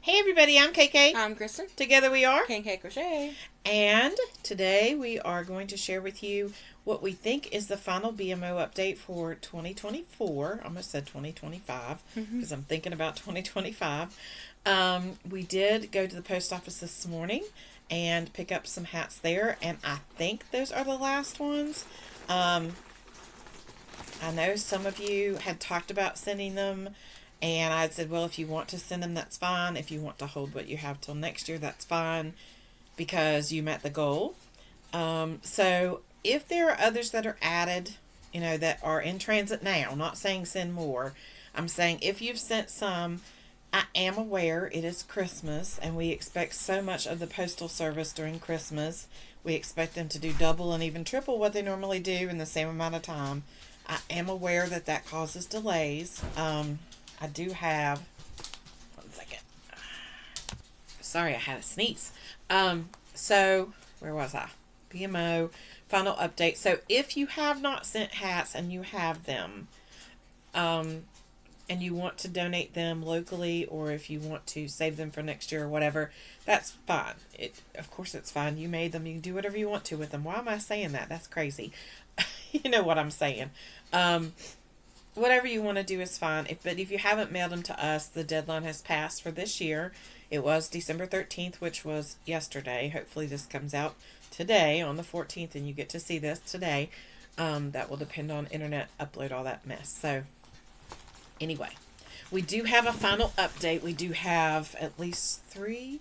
Hey everybody, I'm KK. I'm Kristen. Together we are K Crochet. And today we are going to share with you what we think is the final BMO update for 2024. I almost said 2025 because I'm thinking about 2025. We did go to the post office this morning and pick up some hats there, and I think those are the last ones. I know some of you had talked about sending them, and I said, well, if you want to send them, that's fine. If you want to hold what you have till next year, that's fine, because you met the goal. So if there are others that are added, that are in transit now, not saying send more, I'm saying if you've sent some, I am aware it is Christmas, and we expect so much of the Postal Service during Christmas. We expect them to do double and even triple what they normally do in the same amount of time. I am aware that causes delays. I do have, 1 second. Sorry, I had a sneeze. So where was I? BMO final update. So if you have not sent hats and you have them, and you want to donate them locally, or if you want to save them for next year or whatever, that's fine. Of course it's fine. You made them. You can do whatever you want to with them. Why am I saying that? That's crazy. You know what I'm saying. Whatever you want to do is fine. But if you haven't mailed them to us, the deadline has passed for this year. It was December 13th, which was yesterday. Hopefully this comes out today on the 14th and you get to see this today. That will depend on internet upload, all that mess. So anyway, we do have a final update. We do have at least four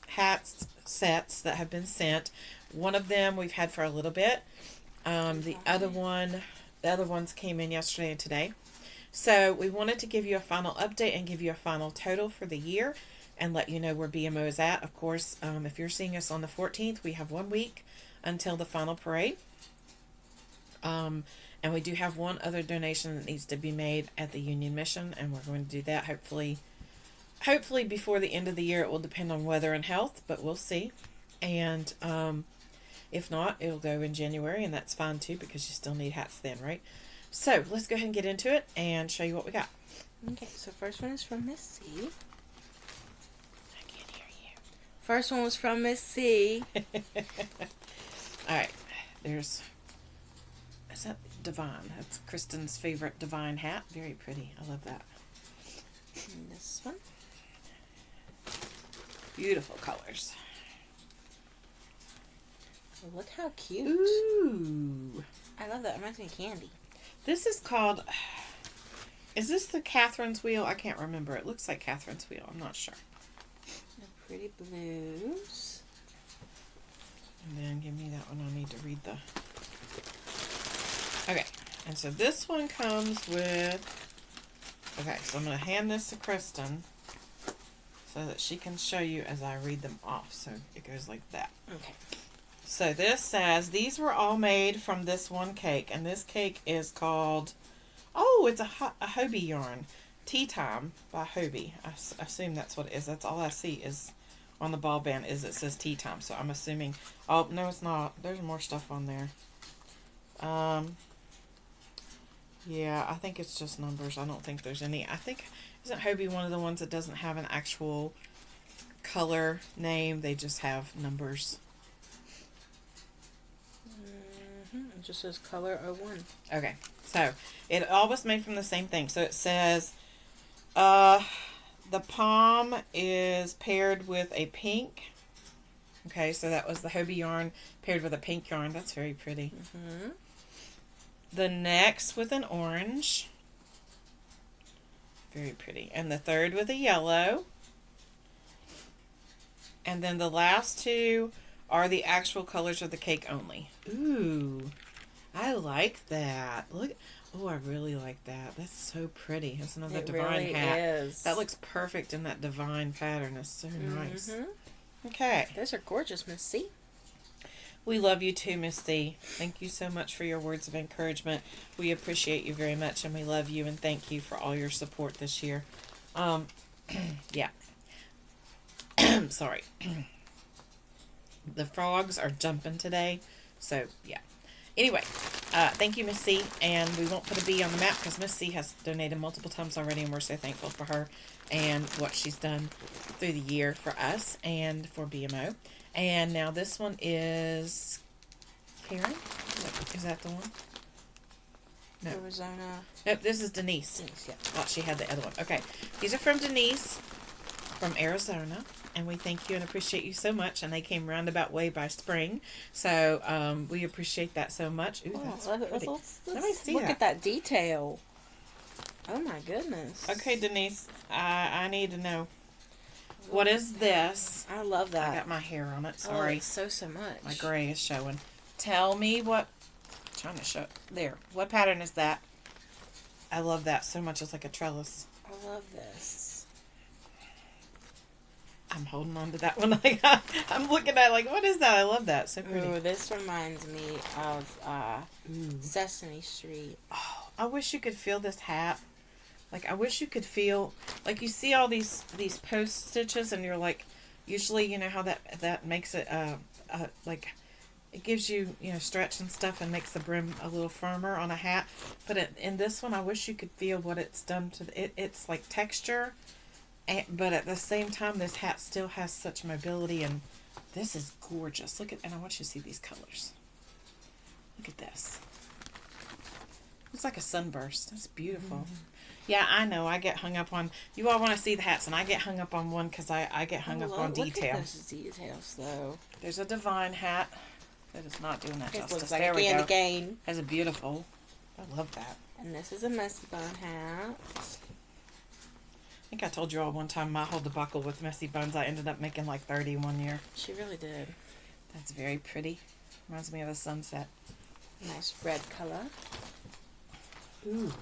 hats sets that have been sent. One of them we've had for a little bit. The other ones came in yesterday and today. So we wanted to give you a final update and give you a final total for the year and let you know where BMO is at. Of course, if you're seeing us on the 14th, we have 1 week until the final parade. And we do have one other donation that needs to be made at the Union Mission, and we're going to do that hopefully before the end of the year. It will depend on weather and health, but we'll see. And if not, it'll go in January, and that's fine too, because you still need hats then, right? So let's go ahead and get into it and show you what we got. Okay, so first one is from Miss C. I can't hear you. First one was from Miss C. Alright, is that Divine? That's Kristen's favorite Divine hat. Very pretty. I love that. And this one. Beautiful colors. Look how cute. Ooh. I love that. It reminds me of candy. This is called, is this the Catherine's Wheel? I can't remember. It looks like Catherine's Wheel. I'm not sure. The pretty blues. And then give me that one. I need to read the... Okay. And so this one comes with... Okay, so I'm going to hand this to Kristen so that she can show you as I read them off. So it goes like that. Okay. So this says, these were all made from this one cake. And this cake is called, it's a Hobie yarn. Tea Time by Hobie. I assume that's what it is. That's all I see is on the ball band is it says Tea Time. So I'm assuming, oh, no, it's not. There's more stuff on there. Yeah, I think it's just numbers. I don't think there's any. I think, isn't Hobie one of the ones that doesn't have an actual color name? They just have numbers. It just says color 01. Okay, so it all was made from the same thing. So it says the palm is paired with a pink. Okay, so that was the Hobie yarn paired with a pink yarn. That's very pretty. The next with an orange. Very pretty. And the third with a yellow. And then the last two are the actual colors of the cake only. Ooh, I like that. Look, oh, I really like that. That's so pretty. It's another Divine really hat. Is. That looks perfect in that Divine pattern. It's so nice. Okay. Those are gorgeous, Miss C. We love you too, Miss C. Thank you so much for your words of encouragement. We appreciate you very much, and we love you, and thank you for all your support this year. Yeah. Sorry. The frogs are jumping today, so yeah. Anyway, thank you, Miss C. And we won't put a B on the map because Miss C has donated multiple times already, and we're so thankful for her and what she's done through the year for us and for BMO. And now this one is Karen. Is that the one? No. Arizona. Nope, this is Denise. Denise, yeah. Thought she had the other one. Okay. These are from Denise from Arizona. And we thank you and appreciate you so much. And they came roundabout way by spring. So we appreciate that so much. Ooh, that's pretty. Let me see look that. at that detail. Oh my goodness. Okay, Denise. I need to know. What is this? I love that. I got my hair on it. Oh, Sorry. it's so much. My gray is showing. Tell me what... I'm trying to show... There. What pattern is that? I love that so much. It's like a trellis. I love this. I'm holding on to that one. I'm looking at it like, what is that? I love that. So pretty. Ooh, this reminds me of Sesame Street. Oh, I wish you could feel this hat. Like, I wish you could feel... Like, you see all these post stitches, and you're like... Usually, you know how that makes it, like... It gives you, stretch and stuff and makes the brim a little firmer on a hat. But in this one, I wish you could feel what it's done to it. It's like texture, but at the same time, this hat still has such mobility, and this is gorgeous. Look at, and I want you to see these colors. Look at this. It's like a sunburst. It's beautiful. Mm-hmm. Yeah, I know. I get hung up on... You all want to see the hats, and I get hung up on one because I get hung up on detail. Look at those details, though. There's a Divine hat. That is not doing that justice. Looks like there a we candy go. cane. That's a beautiful. I love that. And this is a messy bone hat. I think I told you all one time my whole debacle with messy bones. I ended up making like 30 one year. She really did. That's very pretty. Reminds me of a sunset. Nice red color. Ooh.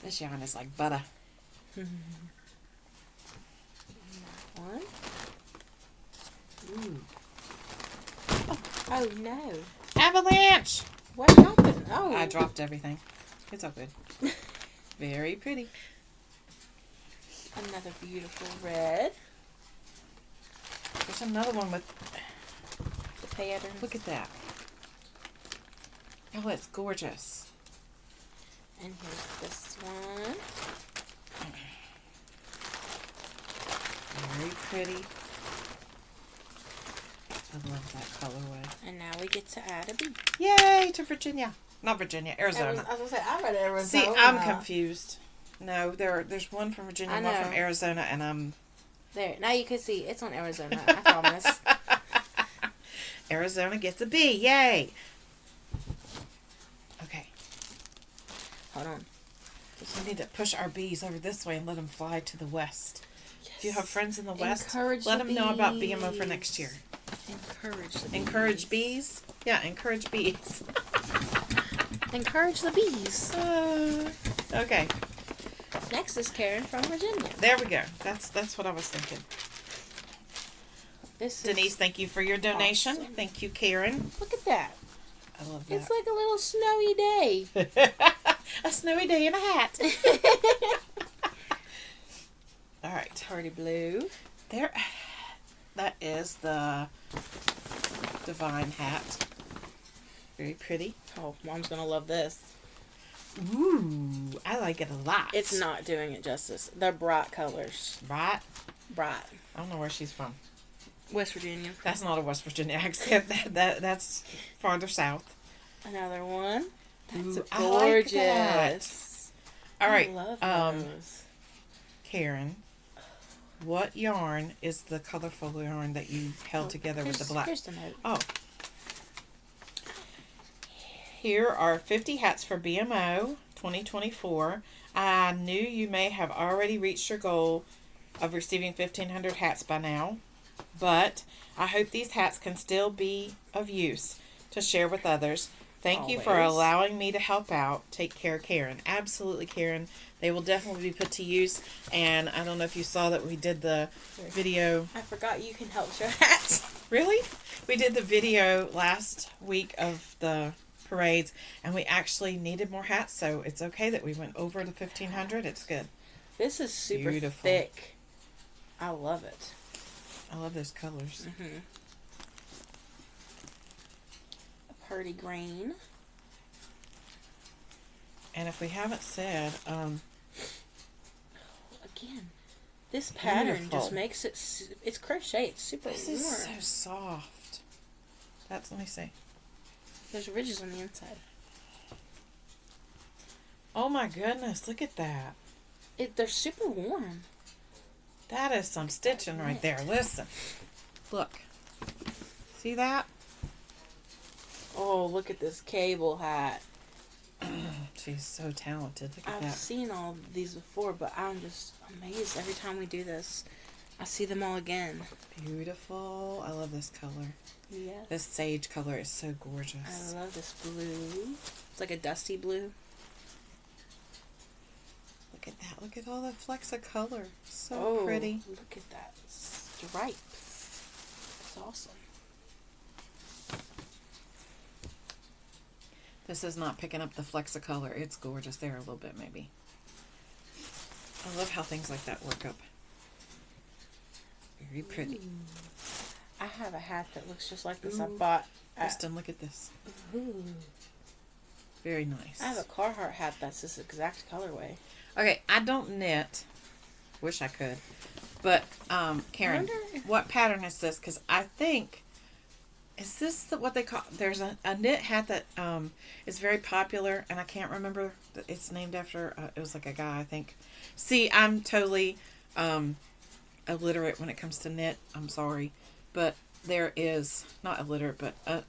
This yarn is like butter. One. Ooh. Oh no. Avalanche! What happened? Oh. I dropped everything. It's all good. Very pretty. Another beautiful red. There's another one with the pattern. Look at that. Oh, it's gorgeous. And here's this one. Very pretty. I love that colorway. And now we get to add a bee. Yay to Virginia. Not Virginia, Arizona. I was going to say, I read Arizona. See, I'm confused. No, there's one from Virginia, one from Arizona, and I'm... There, now you can see. It's on Arizona, I promise. Arizona gets a B. Yay. Okay. Hold on. We need to push our bees over this way and let them fly to the west. Yes. If you have friends in the west, let them know about BMO for next year. Encourage the bees. Encourage bees? Yeah, encourage bees. Encourage the bees. Okay. Next is Karen from Virginia. There we go. That's what I was thinking. Denise, thank you for your donation. Awesome. Thank you, Karen. Look at that. I love that. It's like a little snowy day. A snowy day in a hat. All right. Party blue. There. That is the Divine hat. Very pretty. Oh, Mom's going to love this. Ooh, I like it a lot. It's not doing it justice. They're bright colors. Right? Bright. I don't know where she's from. West Virginia. That's not a West Virginia accent. That's farther south. Another one. That's Ooh, gorgeous. I like that. All right. I love those. Karen, what yarn is the colorful yarn that you held together with the black? Here's the note. Oh. Here are 50 hats for BMO 2024. I knew you may have already reached your goal of receiving 1,500 hats by now, but I hope these hats can still be of use to share with others. Thank you for allowing me to help out. Take care, Karen. Absolutely, Karen. They will definitely be put to use, and I don't know if you saw that we did the video. I forgot you can help share hats. Really? We did the video last week of the parades, and we actually needed more hats, so it's okay that we went over the 1,500. It's good. This is super Beautiful. thick. I love it. I love those colors. A party green. And if we haven't said, again, this pattern beautiful. just makes it, it's crochet, it's super This warm. is so soft. Let me see. There's ridges on the inside. Oh my goodness, look at that. They're super warm. That is some stitching right there. Listen. Look. See that? Oh, look at this cable hat. She's so talented. Look at I've that. seen all of these before, but I'm just amazed every time we do this. I see them all again. Beautiful. I love this color. Yeah. This sage color is so I gorgeous. love this blue. It's like a dusty blue. Look at that. Look at all the flecks of color. So pretty. Look at that stripes. It's awesome. This is not picking up the flecks of color. It's gorgeous there a little bit, maybe. I love how things like that work up. Very pretty. Ooh. I have a hat that looks just like this. I bought. Kristen, look at this. Ooh. Very nice. I have a Carhartt hat that's this exact colorway. Okay, I don't knit. Wish I could. But, Karen, what pattern is this? Because I think, is this what they call, there's a knit hat that is very popular, and I can't remember, it's named after, it was like a guy, I think. See, I'm totally illiterate when it comes to knit. I'm sorry. But there is, not illiterate, but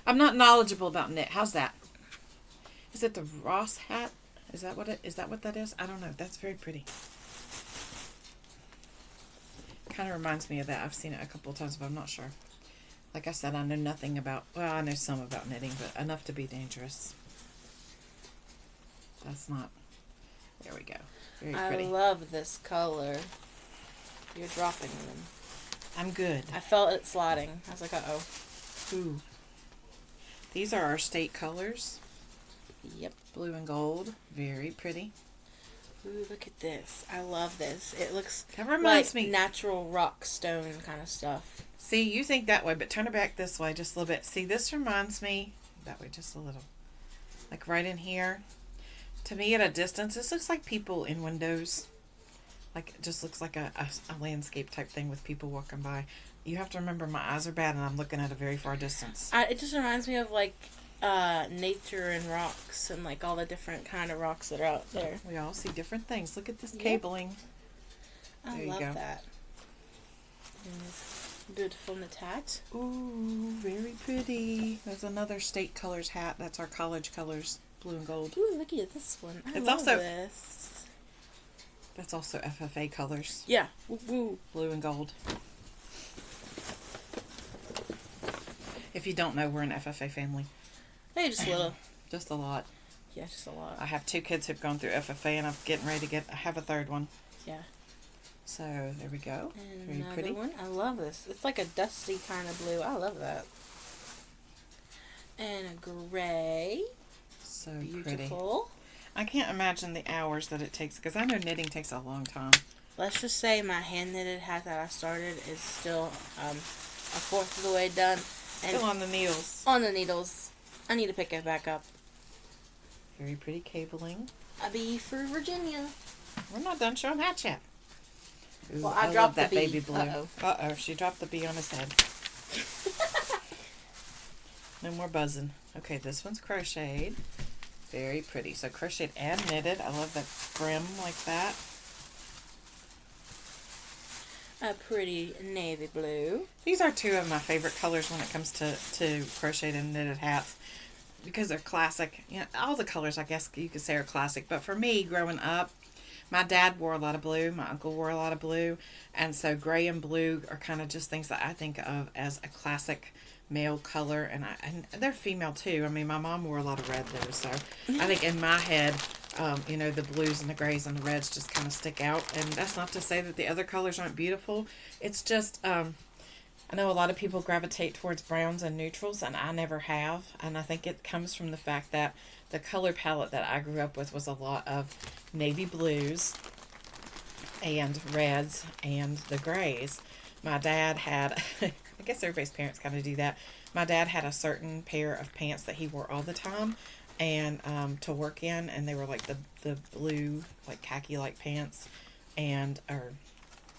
I'm not knowledgeable about knit. How's that? Is it the Ross hat? Is that what that is? I don't know. That's very pretty. Kind of reminds me of that. I've seen it a couple of times, but I'm not sure. Like I said, I know nothing about, well, I know some about knitting, but enough to be dangerous. That's not, there we go. Very pretty. I love this color. You're dropping them. I'm good. I felt it sliding. I was like, uh-oh. Ooh. These are our state colors. Yep. Blue and gold. Very pretty. Ooh, look at this. I love this. It looks That reminds like me. natural rock stone kind of stuff. See, you think that way, but turn it back this way just a little bit. See, this reminds me, that way just a little. Like right in here. To me, at a distance, this looks like people in windows. Like, it just looks like a landscape type thing with people walking by. You have to remember, my eyes are bad, and I'm looking at a very far distance. It just reminds me of, like, nature and rocks and, like, all the different kind of rocks that are out there. We all see different things. Look at this Yep. cabling. I There you love go. that. And this beautiful knit hat. Ooh, very pretty. There's another state colors hat. That's our college colors, blue and gold. Ooh, look at this one. I It's love also- this. That's also FFA colors, Yeah. Woo woo. blue and gold. If you don't know, we're an FFA family. Hey, just a little. Just a lot. Yeah, just a lot. I have 2 kids who've gone through FFA, and I'm getting ready to I have a 3rd one. Yeah. So, there we go. And Very another pretty. one. I love this. It's like a dusty kind of blue. I love that. And a gray. So pretty. Beautiful. I can't imagine the hours that it takes, because I know knitting takes a long time. Let's just say my hand knitted hat that I started is still a fourth of the way done. And Still on the needles. on the needles. I need to pick it back up. Very pretty cabling. A B for Virginia. We're not done showing that yet. Ooh, Well, I love dropped the that B. baby blue. Uh-oh. Uh-oh, she dropped the bee on his head. No more buzzing. Okay, this one's crocheted. Very pretty. So crocheted and knitted. I love that brim like that. A pretty navy blue. These are 2 of my favorite colors when it comes to crocheted and knitted hats, because they're classic. You know, all the colors, I guess you could say, are classic. But for me, growing up, my dad wore a lot of blue. My uncle wore a lot of blue. And so gray and blue are kind of just things that I think of as a classic male color. And they're female too. I mean, my mom wore a lot of red though. So I think in my head, you know, the blues and the grays and the reds just kind of stick out. And that's not to say that the other colors aren't beautiful. It's just, I know a lot of people gravitate towards browns and neutrals, and I never have. And I think it comes from the fact that the color palette that I grew up with was a lot of navy blues and reds and the grays. My dad had, I guess everybody's parents kind of do that. My dad had a certain pair of pants that he wore all the time, and to work in, and they were like the blue, like khaki like pants, and or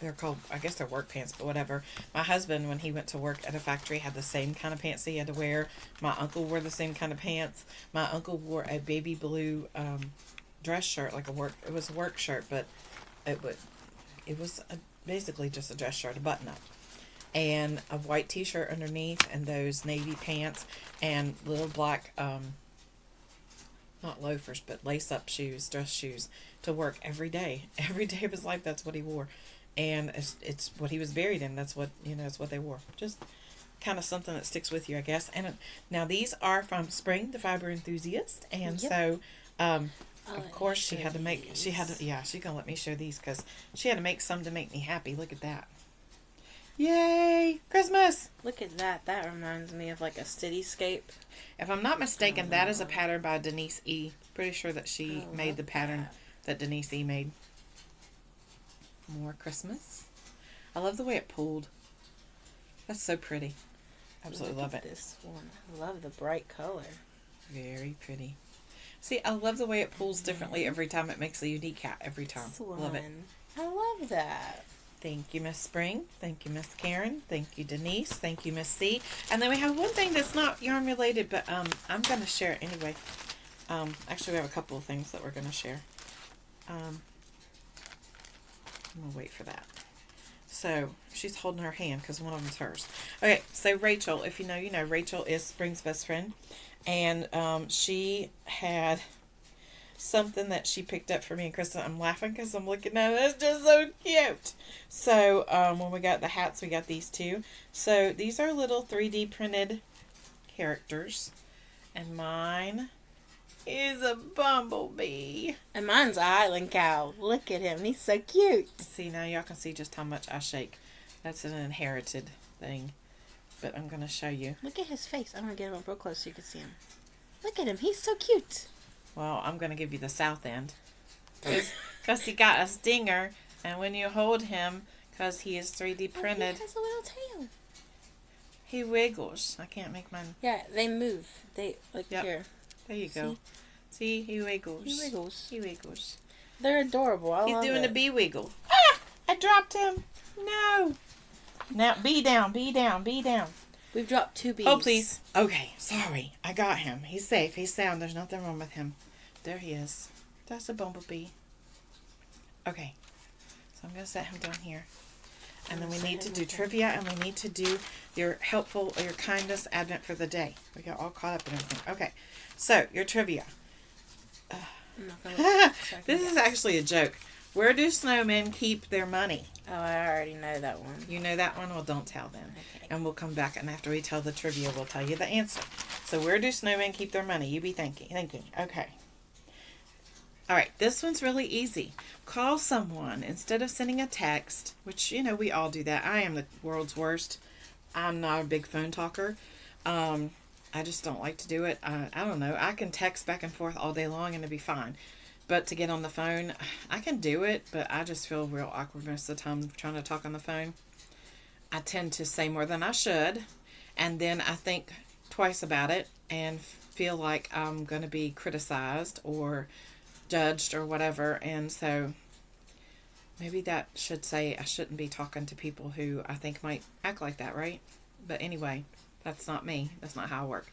they're called, I guess they're work pants, but whatever. My husband, when he went to work at a factory, had the same kind of pants he had to wear. My uncle wore the same kind of pants. My uncle wore a baby blue dress shirt, like it was a work shirt, but it was basically just a dress shirt, a button up, and a white t-shirt underneath, and those navy pants, and little black not loafers, but lace-up shoes, dress shoes, to work every day. Every day of his life, that's what he wore. And it's what he was buried in. That's what, it's what they wore. Just kind of something that sticks with you, I guess. And now these are from Spring, the Fiber Enthusiast. And so, of course, she's going to let me show these because she had to make some to make me happy. Look at that. Yay! Christmas! Look at that. That reminds me of like a cityscape. If I'm not mistaken, that is a pattern by Denise E. Pretty sure that she made the pattern that Denise E. made. More Christmas. I love the way it pulled. That's so pretty. Absolutely love it. This one. I love the bright color. Very pretty. See, I love the way it pulls differently every time. It makes a unique hat every time. Love it. I love that. Thank you, Miss Spring. Thank you, Miss Karen. Thank you, Denise. Thank you, Miss C. And then we have one thing that's not yarn related, but I'm going to share it anyway. Actually, we have a couple of things that we're going to share. I'm going to wait for that. So, she's holding her hand because one of them's hers. Okay, so Rachel, if you know, Rachel is Spring's best friend. And she had something that she picked up for me and Krista. I'm laughing because I'm looking at it. It's just so cute. So, when we got the hats, we got these two. So, these are little 3D printed characters. And mine is a Bumblebee. And mine's a Highland cow. Look at him. He's so cute. See, now y'all can see just how much I shake. That's an inherited thing. But I'm going to show you. Look at his face. I'm going to get him up real close so you can see him. Look at him. He's so cute. Well, I'm going to give you the south end. Because he got a stinger. And when you hold him, because he is 3D printed. He has a little tail. He wiggles. I can't make mine. Yeah, they move. They, like, here. There you go. See, he wiggles. He wiggles. He wiggles. They're adorable. I love He's doing it. a bee wiggle. Ah! I dropped him. No. Now, bee down, bee down, bee down. We've dropped 2 bees. Oh, please. Okay, sorry. I got him. He's safe. He's sound. There's nothing wrong with him. There he is. That's a Bumblebee. Okay. So I'm going to set him down here. And then we need to do trivia, and we need to do your helpful or your kindness advent for the day. We got all caught up in everything. Okay. So, your trivia. I'm not gonna This is actually a joke. Where do snowmen keep their money? Oh, I already know that one. You know that one? Well, don't tell them. Okay. And we'll come back, and after we tell the trivia, we'll tell you the answer. So, where do snowmen keep their money? You be thinking. Okay. All right. This one's really easy. Call someone instead of sending a text, which, we all do that. I am the world's worst. I'm not a big phone talker. I just don't like to do it. I don't know. I can text back and forth all day long and it'll be fine. But to get on the phone, I can do it, but I just feel real awkward most of the time trying to talk on the phone. I tend to say more than I should, and then I think twice about it and feel like I'm going to be criticized or judged or whatever, and so maybe that should say I shouldn't be talking to people who I think might act like that, right? But anyway, that's not me. That's not how I work.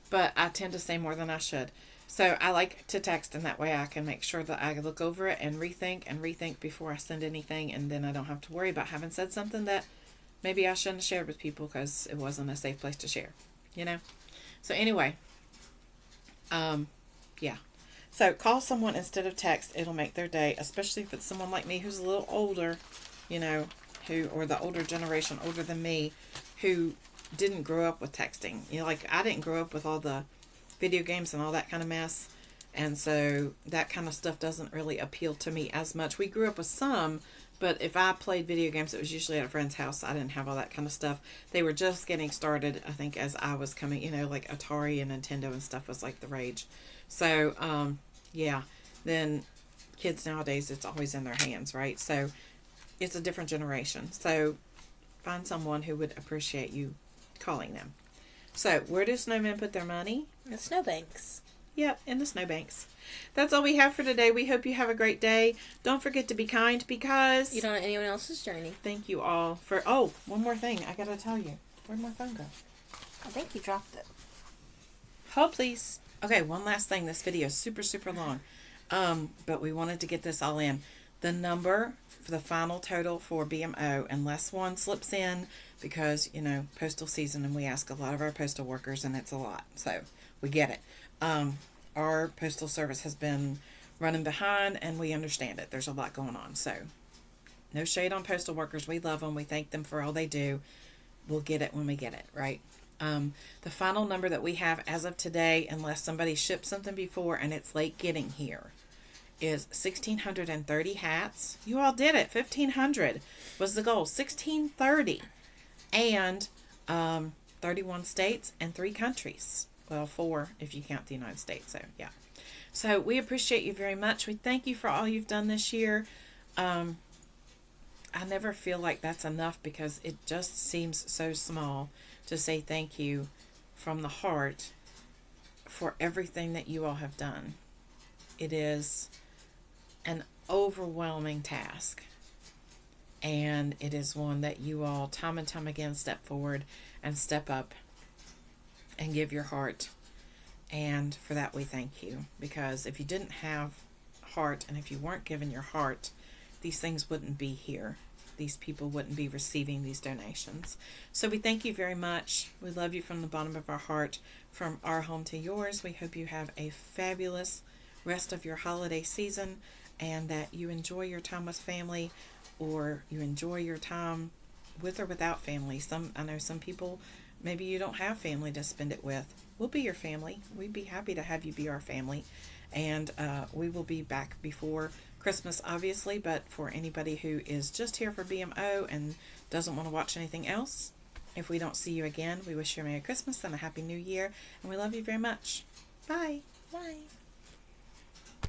But I tend to say more than I should. So I like to text, and that way I can make sure that I look over it and rethink before I send anything, and then I don't have to worry about having said something that maybe I shouldn't have shared with people because it wasn't a safe place to share, So anyway, yeah. So call someone instead of text. It'll make their day, especially if it's someone like me who's a little older, or the older generation, older than me, who didn't grow up with texting. Like I didn't grow up with all the video games and all that kind of mess, and so that kind of stuff doesn't really appeal to me as much. We grew up with some, but if I played video games, it was usually at a friend's house. I didn't have all that kind of stuff. They were just getting started, I think, as I was coming, like Atari and Nintendo and stuff was like the rage. So, yeah, then kids nowadays, it's always in their hands, right? So it's a different generation. So find someone who would appreciate you calling them. So, where do snowmen put their money? The snowbanks. Yep, in the snowbanks. That's all we have for today. We hope you have a great day. Don't forget to be kind because you don't know anyone else's journey. Thank you all for... Oh, one more thing. I got to tell you. Where'd my phone go? I think you dropped it. Hold, please. Okay, one last thing. This video is super, super long. But we wanted to get this all in. The number for the final total for BMO, unless one slips in because, you know, postal season, and we ask a lot of our postal workers, and it's a lot. So, we get it. Our postal service has been running behind, and we understand it. There's a lot going on. So, no shade on postal workers. We love them. We thank them for all they do. We'll get it when we get it, right? The final number that we have as of today, unless somebody shipped something before and it's late getting here, is 1,630 hats. You all did it. 1,500 was the goal. 1,630. And 31 states and 3 countries. Well, 4 if you count the United States. So, yeah. So, we appreciate you very much. We thank you for all you've done this year. I never feel like that's enough because it just seems so small to say thank you from the heart for everything that you all have done. It is an overwhelming task. And it is one that you all time and time again step forward and step up and give your heart. And for that we thank you. Because if you didn't have heart and if you weren't giving your heart, these things wouldn't be here. These people wouldn't be receiving these donations. So we thank you very much. We love you from the bottom of our heart, from our home to yours. We hope you have a fabulous rest of your holiday season and that you enjoy your time with family, or you enjoy your time with or without family. I know some people, maybe you don't have family to spend it with. We'll be your family. We'd be happy to have you be our family. And we will be back before Christmas, obviously, but for anybody who is just here for BMO and doesn't want to watch anything else, if we don't see you again, we wish you a Merry Christmas and a Happy New Year, and we love you very much. Bye. Bye.